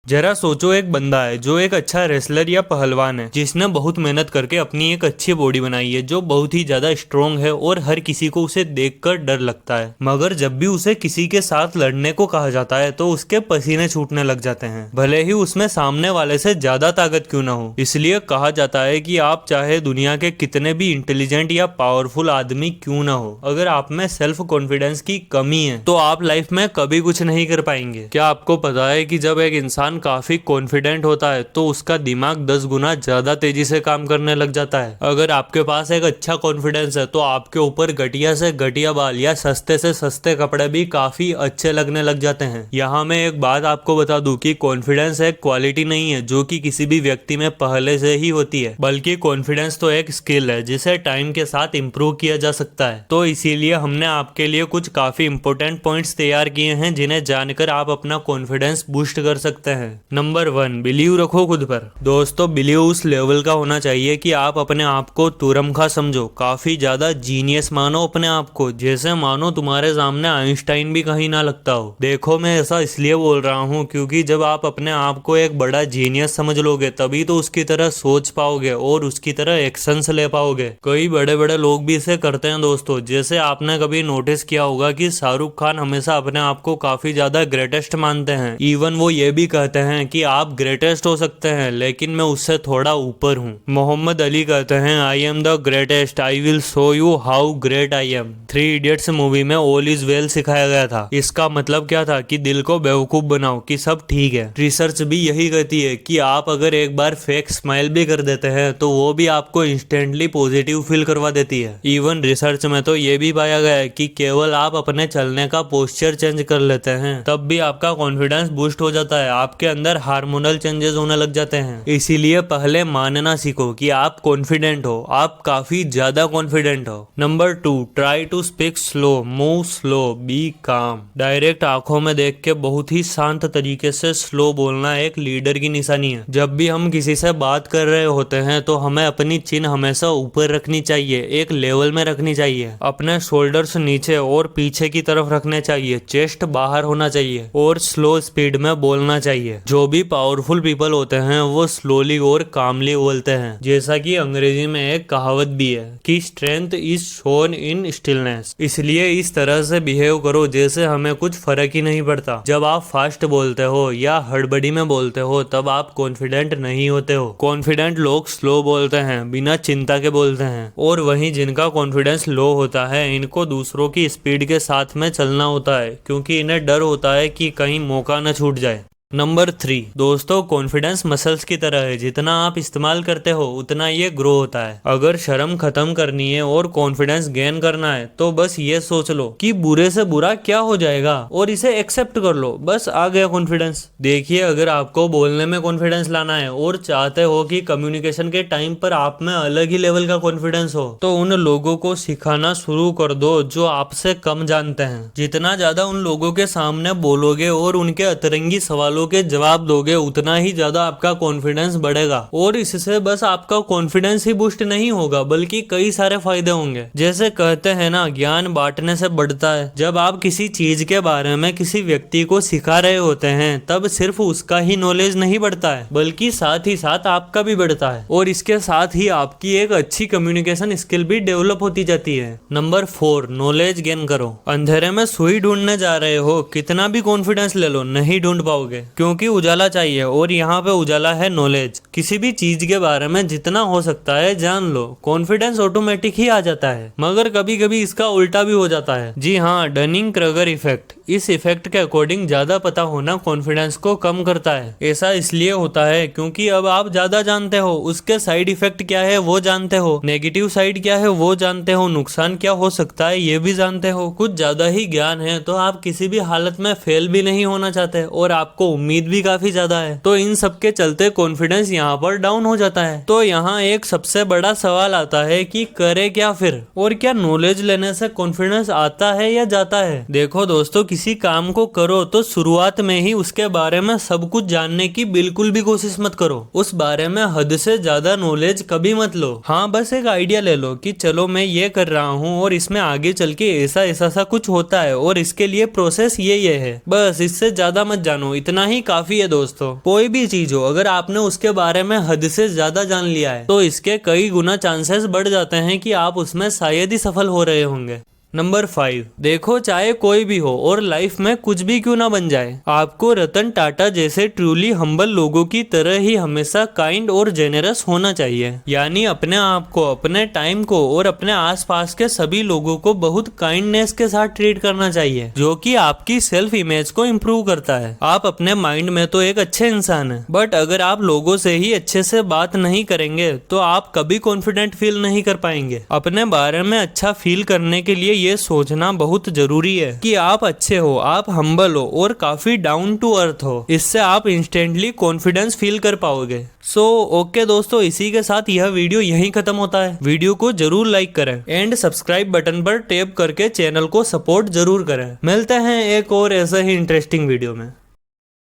जरा सोचो, एक बंदा है जो एक अच्छा रेसलर या पहलवान है, जिसने बहुत मेहनत करके अपनी एक अच्छी बॉडी बनाई है, जो बहुत ही ज्यादा स्ट्रोंग है और हर किसी को उसे देखकर डर लगता है। मगर जब भी उसे किसी के साथ लड़ने को कहा जाता है तो उसके पसीने छूटने लग जाते हैं, भले ही उसमें सामने वाले से ज्यादा ताकत क्यों ना हो। इसलिए कहा जाता है कि आप चाहे दुनिया के कितने भी इंटेलिजेंट या पावरफुल आदमी क्यों ना हो, अगर आप में सेल्फ कॉन्फिडेंस की कमी है तो आप लाइफ में कभी कुछ नहीं कर पाएंगे। क्या आपको पता है कि जब एक इंसान काफी कॉन्फिडेंट होता है तो उसका दिमाग 10 गुना ज्यादा तेजी से काम करने लग जाता है। अगर आपके पास एक अच्छा कॉन्फिडेंस है तो आपके ऊपर घटिया से घटिया बाल या सस्ते से सस्ते कपड़े भी काफी अच्छे लगने लग जाते हैं। यहाँ मैं एक बात आपको बता दूं कि कॉन्फिडेंस एक क्वालिटी नहीं है जो कि किसी भी व्यक्ति में पहले से ही होती है, बल्कि कॉन्फिडेंस तो एक स्किल है जिसे टाइम के साथ इम्प्रूव किया जा सकता है। तो इसीलिए हमने आपके लिए कुछ काफी इंपॉर्टेंट पॉइंट्स तैयार किए हैं जिन्हें जानकर आप अपना कॉन्फिडेंस बूस्ट कर सकते हैं। नंबर 1, बिलीव रखो खुद पर। दोस्तों, बिलीव उस लेवल का होना चाहिए कि आप अपने आप को तुरमखा समझो, काफी ज्यादा जीनियस मानो अपने आप को, जैसे मानो तुम्हारे सामने आइंस्टाइन भी कहीं ना लगता हो। देखो, मैं ऐसा इसलिए बोल रहा हूँ क्योंकि जब आप अपने आप को एक बड़ा जीनियस समझ लोगे तभी तो उसकी तरह सोच पाओगे और उसकी तरह एक्शंस ले पाओगे। कई बड़े बड़े लोग भी इसे करते हैं दोस्तों। जैसे आपने कभी नोटिस किया होगा कि शाहरुख खान हमेशा अपने आप को काफी ज्यादा ग्रेटेस्ट मानते हैं। इवन वो ये भी कहते हैं कि आप ग्रेटेस्ट हो सकते हैं लेकिन मैं उससे थोड़ा ऊपर हूँ। मोहम्मद अली कहते हैं, I am the greatest, I will show you how great I am. 3 idiots movie में ऑल इज वेल सिखाया गया था। इसका मतलब क्या था कि दिल को बेवकूफ बनाओ कि सब ठीक है। रिसर्च भी यही कहती है कि आप अगर एक बार फेक स्माइल भी कर देते हैं तो वो भी आपको इंस्टेंटली पॉजिटिव फील करवा देती है। इवन रिसर्च में तो ये भी पाया गया है कि केवल आप अपने चलने का पोस्चर चेंज कर लेते हैं तब भी आपका कॉन्फिडेंस बूस्ट हो जाता है, आपके अंदर हार्मोनल चेंजेस होने लग जाते हैं। इसीलिए पहले मानना सीखो कि आप कॉन्फिडेंट हो, आप काफी ज्यादा कॉन्फिडेंट हो। Number 2, try to speak slow, move slow, be calm. Direct आंखों में देख के बहुत ही शांत तरीके से स्लो बोलना एक लीडर की निशानी है। जब भी हम किसी से बात कर रहे होते हैं तो हमें अपनी चिन हमेशा ऊपर रखनी चाहिए, एक लेवल में रखनी चाहिए। अपने शोल्डर्स नीचे और पीछे की तरफ रखने चाहिए, चेस्ट बाहर होना चाहिए और स्लो स्पीड में बोलना चाहिए। जो भी पावरफुल पीपल होते हैं वो स्लोली और कामली बोलते हैं। जैसा कि अंग्रेजी में एक कहावत भी है कि strength is shown in stillness. इसलिए इस तरह से बिहेव करो जैसे हमें कुछ फर्क ही नहीं पड़ता। जब आप फास्ट बोलते हो या हड़बड़ी में बोलते हो तब आप कॉन्फिडेंट नहीं होते हो। कॉन्फिडेंट लोग स्लो बोलते हैं, बिना चिंता के बोलते हैं, और वहीं जिनका कॉन्फिडेंस लो होता है इनको दूसरों की स्पीड के साथ में चलना होता है क्योंकि इन्हें डर होता है कि कहीं मौका न छूट जाए। नंबर 3, दोस्तों, कॉन्फिडेंस मसल्स की तरह है, जितना आप इस्तेमाल करते हो उतना ये ग्रो होता है। अगर शर्म खत्म करनी है और कॉन्फिडेंस गेन करना है तो बस ये सोच लो कि बुरे से बुरा क्या हो जाएगा और इसे एक्सेप्ट कर लो, बस आ गया कॉन्फिडेंस। देखिए, अगर आपको बोलने में कॉन्फिडेंस लाना है और चाहते हो कि कम्युनिकेशन के टाइम पर आप में अलग ही लेवल का कॉन्फिडेंस हो तो उन लोगों को सिखाना शुरू कर दो जो आपसे कम जानते हैं। जितना ज्यादा उन लोगों के सामने बोलोगे और उनके अतरंगी सवालों के जवाब दोगे उतना ही ज्यादा आपका कॉन्फिडेंस बढ़ेगा। और इससे बस आपका कॉन्फिडेंस ही बूस्ट नहीं होगा बल्कि कई सारे फायदे होंगे। जैसे कहते हैं ना, ज्ञान बांटने से बढ़ता है। जब आप किसी चीज के बारे में किसी व्यक्ति को सिखा रहे होते हैं तब सिर्फ उसका ही नॉलेज नहीं बढ़ता है बल्कि साथ ही साथ आपका भी बढ़ता है और इसके साथ ही आपकी एक अच्छी कम्युनिकेशन स्किल भी डेवलप होती जाती है। नंबर 4, नॉलेज गेन करो। अंधेरे में सुई ढूंढने जा रहे हो, कितना भी कॉन्फिडेंस ले लो नहीं ढूंढ पाओगे क्योंकि उजाला चाहिए और यहाँ पे उजाला है नॉलेज। किसी भी चीज के बारे में जितना हो सकता है जान लो, कॉन्फिडेंस ऑटोमेटिक ही आ जाता है। मगर कभी कभी इसका उल्टा भी हो जाता है। जी हाँ, डनिंग क्रगर इफेक्ट। इस इफेक्ट के अकॉर्डिंग ज्यादा पता होना कॉन्फिडेंस को कम करता है। ऐसा इसलिए होता है क्योंकि अब आप ज्यादा जानते हो, उसके साइड इफेक्ट क्या है वो जानते हो, नेगेटिव साइड क्या है वो जानते हो, नुकसान क्या हो सकता है ये भी जानते हो। कुछ ज्यादा ही ज्ञान है तो आप किसी भी हालत में फेल भी नहीं होना चाहते और आपको उम्मीद भी काफी ज्यादा है, तो इन सब के चलते कॉन्फिडेंस यहाँ पर डाउन हो जाता है। तो यहाँ एक सबसे बड़ा सवाल आता है कि करे क्या फिर, और क्या नॉलेज लेने से कॉन्फिडेंस आता है या जाता है। देखो दोस्तों, किसी काम को करो तो शुरुआत में ही उसके बारे में सब कुछ जानने की बिल्कुल भी कोशिश मत करो। उस बारे में हद से ज्यादा नॉलेज कभी मत लो। हाँ, बस एक आइडिया ले लो कि चलो मैं ये कर रहा हूँ और इसमें आगे चल के ऐसा ऐसा सा कुछ होता है और इसके लिए प्रोसेस ये है। बस इससे ज्यादा मत जानो, इतना ही काफी है दोस्तों। कोई भी चीज हो, अगर आपने उसके बारे में हद से ज्यादा जान लिया है तो इसके कई गुना चांसेस बढ़ जाते हैं कि आप उसमें शायद ही सफल हो रहे होंगे। नंबर 5, देखो चाहे कोई भी हो और लाइफ में कुछ भी क्यों ना बन जाए, आपको रतन टाटा जैसे ट्रूली हम्बल लोगों की तरह ही हमेशा काइंड और जेनरस होना चाहिए। यानी अपने आप को, अपने टाइम को और अपने आसपास के सभी लोगों को बहुत काइंडनेस के साथ ट्रीट करना चाहिए, जो कि आपकी सेल्फ इमेज को इम्प्रूव करता है। आप अपने माइंड में तो एक अच्छे इंसान है, बट अगर आप लोगों से ही अच्छे से बात नहीं करेंगे तो आप कभी कॉन्फिडेंट फील नहीं कर पाएंगे। अपने बारे में अच्छा फील करने के लिए ये सोचना बहुत जरूरी है कि आप अच्छे हो, आप हम्बल हो और काफी डाउन टू अर्थ हो। इससे आप इंस्टेंटली कॉन्फिडेंस फील कर पाओगे। ओके दोस्तों, इसी के साथ यह वीडियो यहीं खत्म होता है। वीडियो को जरूर लाइक करें एंड सब्सक्राइब बटन पर टैप करके चैनल को सपोर्ट जरूर करें। मिलते हैं एक और ऐसे ही इंटरेस्टिंग वीडियो में।